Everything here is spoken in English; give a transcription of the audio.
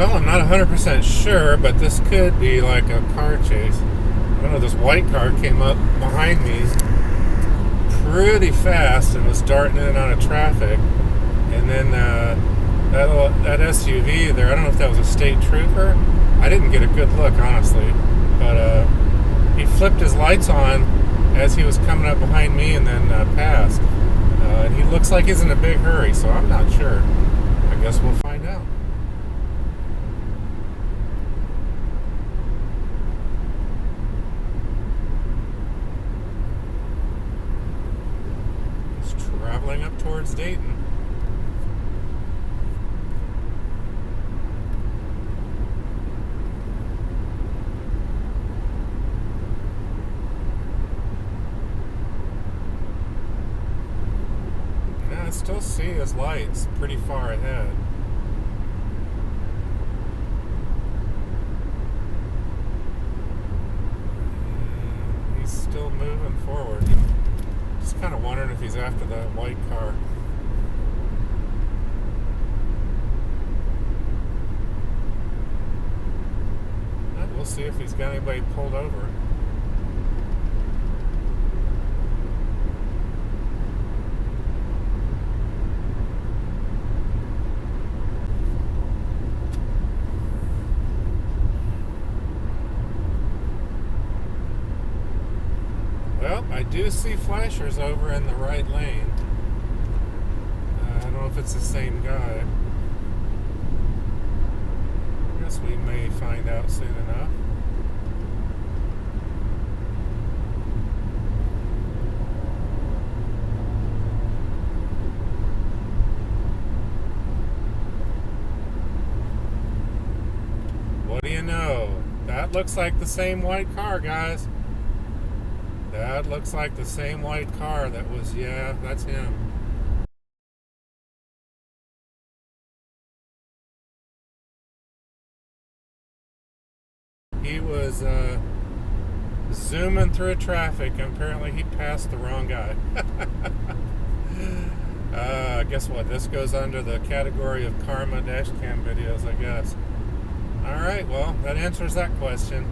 Well, I'm not 100% sure, but this could be like a car chase. I don't know, this white car came up behind me pretty fast and was darting in and out of traffic. And then that SUV there, I don't know if that was a state trooper. I didn't get a good look, honestly. But he flipped his lights on as he was coming up behind me and then passed. And he looks like he's in a big hurry, so I'm not sure. I guess we'll find out. He's traveling up towards Dayton. Yeah, I still see his lights pretty far ahead. He's still moving forward. Just kind of wondering if he's after that white car. We'll see if he's got anybody pulled over. Well, I do see flashers over in the right lane. I don't know if it's the same guy. I guess we may find out soon enough. What do you know? That looks like the same white car, guys. That looks like the same white car that was, yeah, that's him. He was zooming through traffic, and apparently he passed the wrong guy. Guess what? This goes under the category of karma dash cam videos, I guess. Alright, well, that answers that question.